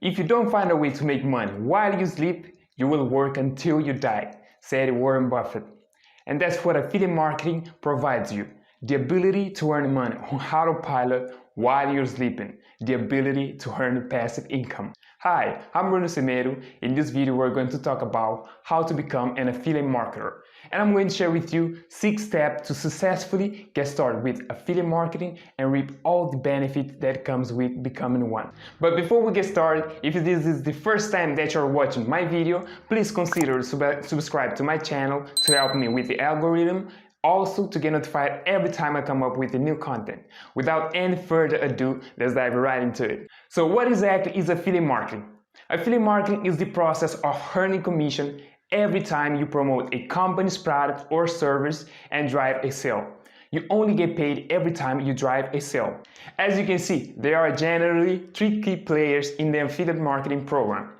If you don't find a way to make money while you sleep, you will work until you die, said Warren Buffett. And that's what affiliate marketing provides you. The ability to earn money on autopilot while you're sleeping. The ability to earn passive income. Hi, I'm Bruno Semedo. In this video, we're going to talk about how to become an affiliate marketer. And I'm going to share with you 6 steps to successfully get started with affiliate marketing and reap all the benefits that comes with becoming one. But before we get started, if this is the first time that you're watching my video, please consider subscribe to my channel to help me with the algorithm. Also, to get notified every time I come up with a new content. Without any further ado, let's dive right into it. So what exactly is affiliate marketing? Affiliate marketing is the process of earning commission every time you promote a company's product or service and drive a sale. You only get paid every time you drive a sale. As you can see, there are generally 3 key players in the affiliate marketing program.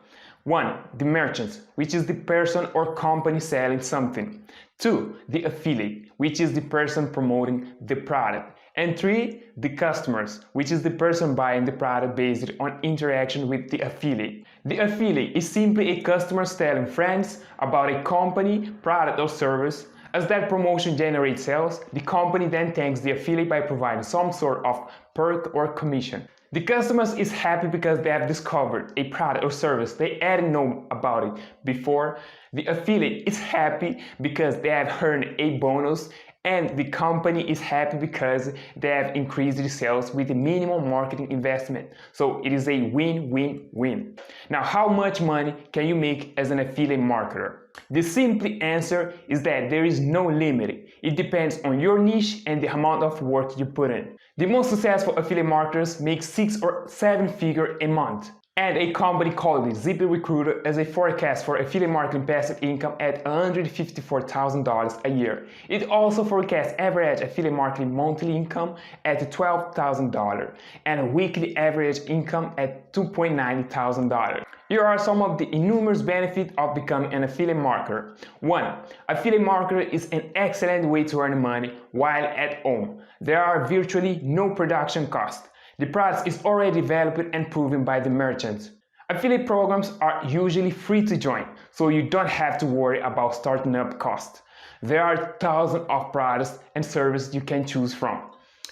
1. The merchants, which is the person or company selling something. 2. The affiliate, which is the person promoting the product. And 3. The customers, which is the person buying the product based on interaction with the affiliate. The affiliate is simply a customer telling friends about a company, product or service. As that promotion generates sales, the company then thanks the affiliate by providing some sort of perk or commission. The customers is happy because they have discovered a product or service they didn't know about it before. The affiliate is happy because they have earned a bonus, and the company is happy because they have increased the sales with a minimum marketing investment. So it is a win-win-win. Now, how much money can you make as an affiliate marketer? The simple answer is that there is no limit. It depends on your niche and the amount of work you put in. The most successful affiliate marketers make 6 or 7 figures a month. And a company called ZipRecruiter has a forecast for affiliate marketing passive income at $154,000 a year. It also forecasts average affiliate marketing monthly income at $12,000 and a weekly average income at $2,900. Here are some of the enormous benefits of becoming an affiliate marketer. 1. Affiliate marketer is an excellent way to earn money while at home. There are virtually no production costs. The product is already developed and proven by the merchants. Affiliate programs are usually free to join, so you don't have to worry about starting up costs. There are thousands of products and services you can choose from.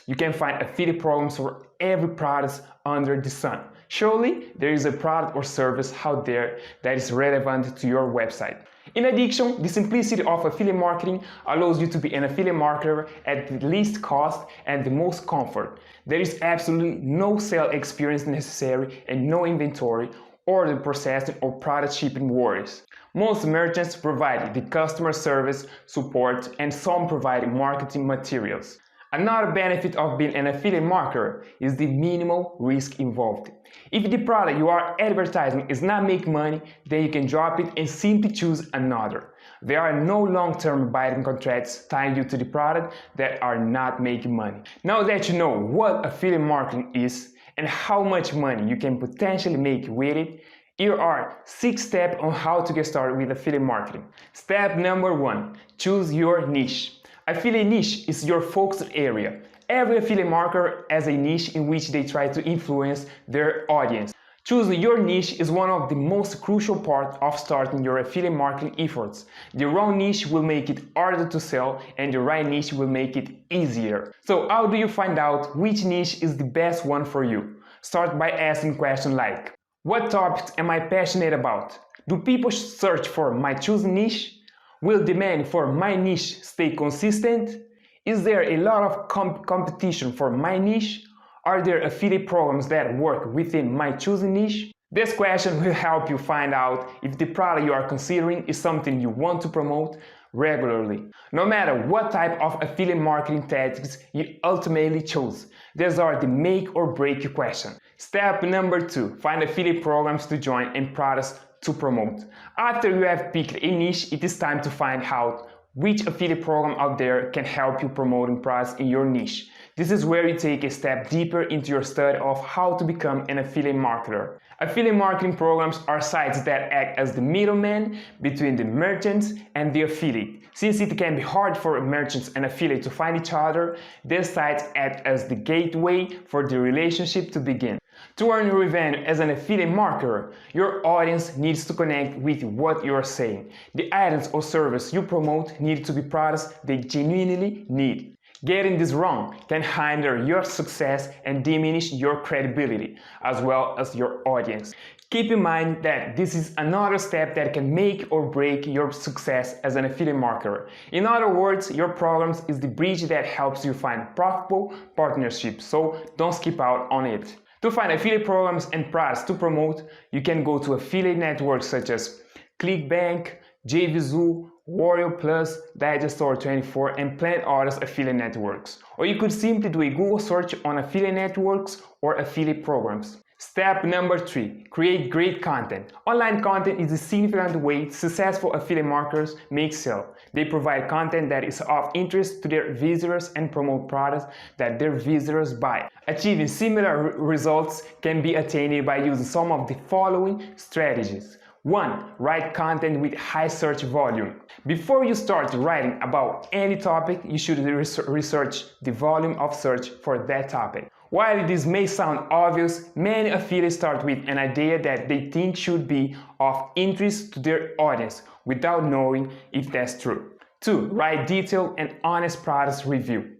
You can find affiliate programs for every product under the sun. Surely, there is a product or service out there that is relevant to your website. In addition, the simplicity of affiliate marketing allows you to be an affiliate marketer at the least cost and the most comfort. There is absolutely no sale experience necessary and no inventory, order processing or product shipping worries. Most merchants provide the customer service, support, and some provide marketing materials. Another benefit of being an affiliate marketer is the minimal risk involved. If the product you are advertising is not making money, then you can drop it and simply choose another. There are no long-term binding contracts tying you to the product that are not making money. Now that you know what affiliate marketing is and how much money you can potentially make with it, here are 6 steps on how to get started with affiliate marketing. Step number 1. Choose your niche. Affiliate niche is your focus area. Every affiliate marketer has a niche in which they try to influence their audience. Choosing your niche is one of the most crucial parts of starting your affiliate marketing efforts. The wrong niche will make it harder to sell, and the right niche will make it easier. So how do you find out which niche is the best one for you? Start by asking questions like, what topics am I passionate about? Do people search for my chosen niche? Will demand for my niche stay consistent? Is there a lot of competition for my niche? Are there affiliate programs that work within my chosen niche? This question will help you find out if the product you are considering is something you want to promote regularly. No matter what type of affiliate marketing tactics you ultimately choose, these are the make or break question. Step number 2. Find affiliate programs to join and products to promote. After you have picked a niche, it is time to find out which affiliate program out there can help you promoting products in your niche. This is where you take a step deeper into your study of how to become an affiliate marketer. Affiliate marketing programs are sites that act as the middleman between the merchants and the affiliate. Since it can be hard for merchants and affiliates to find each other, these sites act as the gateway for the relationship to begin. To earn revenue as an affiliate marketer, your audience needs to connect with what you are saying. The items or service you promote need to be products they genuinely need. Getting this wrong can hinder your success and diminish your credibility, as well as your audience. Keep in mind that this is another step that can make or break your success as an affiliate marketer. In other words, your programs is the bridge that helps you find profitable partnerships, so don't skip out on it. To find affiliate programs and products to promote, you can go to affiliate networks such as ClickBank, JVZoo, Warrior Plus, Digestore24, and plenty others affiliate networks. Or you could simply do a Google search on affiliate networks or affiliate programs. Step number 3. Create great content. Online content is a significant way successful affiliate marketers make sales. They provide content that is of interest to their visitors and promote products that their visitors buy. Achieving similar results can be attained by using some of the following strategies. 1. Write content with high search volume. Before you start writing about any topic, you should research the volume of search for that topic. While this may sound obvious, many affiliates start with an idea that they think should be of interest to their audience without knowing if that's true. 2. Write detailed and honest product review.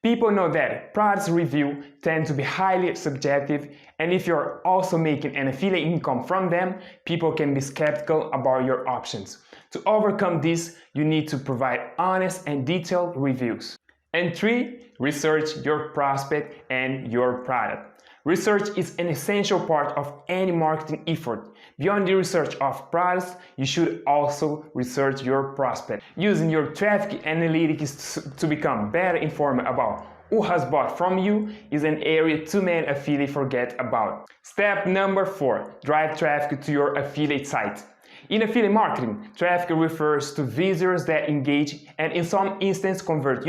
People know that product reviews tend to be highly subjective, and if you're also making an affiliate income from them, people can be skeptical about your options. To overcome this, you need to provide honest and detailed reviews. And 3. Research your prospect and your product. Research is an essential part of any marketing effort. Beyond the research of products, you should also research your prospect. Using your traffic analytics to become better informed about who has bought from you is an area too many affiliates forget about. Step number 4. Drive traffic to your affiliate site. In affiliate marketing, traffic refers to visitors that engage and in some instances convert,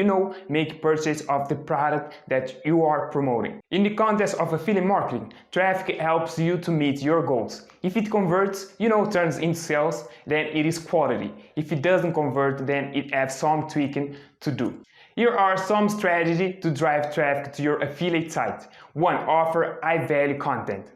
make purchase of the product that you are promoting. In the context of affiliate marketing, traffic helps you to meet your goals. If it converts, turns into sales, then it is quality. If it doesn't convert, then it has some tweaking to do. Here are some strategies to drive traffic to your affiliate site. 1. Offer high-value content.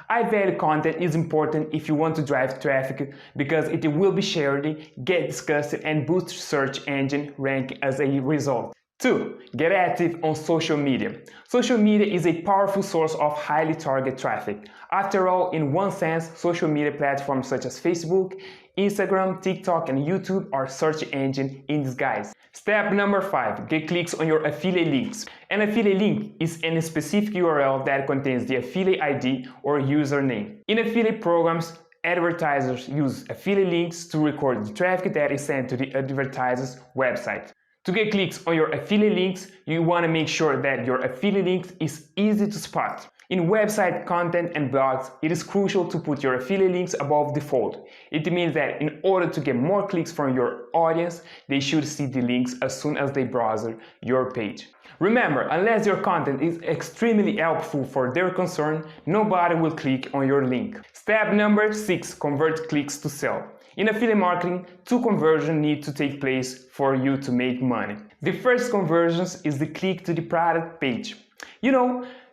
High-value content is important if you want to drive traffic because it will be shared, get discussed, and boost search engine rank as a result. 2. Get active on social media. Social media is a powerful source of highly targeted traffic. After all, in one sense, social media platforms such as Facebook, Instagram, TikTok, and YouTube are search engine in disguise. Step number 5. Get clicks on your affiliate links. An affiliate link is a specific URL that contains the affiliate ID or username. In affiliate programs, advertisers use affiliate links to record the traffic that is sent to the advertiser's website. To get clicks on your affiliate links, you want to make sure that your affiliate link is easy to spot. In website content and blogs, it is crucial to put your affiliate links above the fold. It means that in order to get more clicks from your audience, they should see the links as soon as they browse your page. Remember, unless your content is extremely helpful for their concern, nobody will click on your link. Step number 6. Convert clicks to sell. In affiliate marketing, 2 conversions need to take place for you to make money. The first conversion is the click to the product page.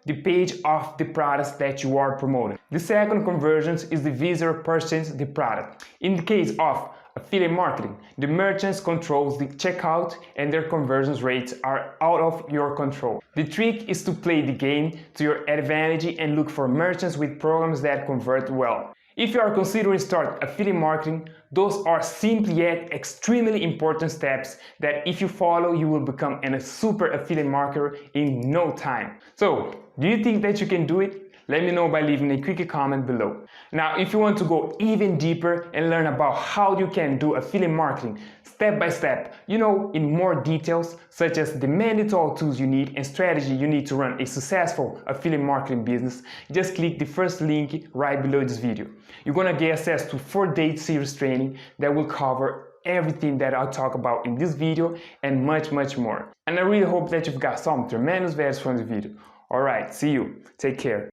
The page of the products that you are promoting. The second conversion is the visitor purchase the product. In the case of affiliate marketing, the merchants controls the checkout and their conversion rates are out of your control. The trick is to play the game to your advantage and look for merchants with programs that convert well. If you are considering start affiliate marketing, those are simple yet extremely important steps that if you follow, you will become a super affiliate marketer in no time. So, do you think that you can do it? Let me know by leaving a quick comment below. Now, if you want to go even deeper and learn about how you can do affiliate marketing step by step, in more details, such as the mandatory tools you need and strategy you need to run a successful affiliate marketing business, just click the first link right below this video. You're gonna get access to 4-day series training that will cover everything that I'll talk about in this video and much more. And I really hope that you've got some tremendous value from the video. Alright, see you. Take care.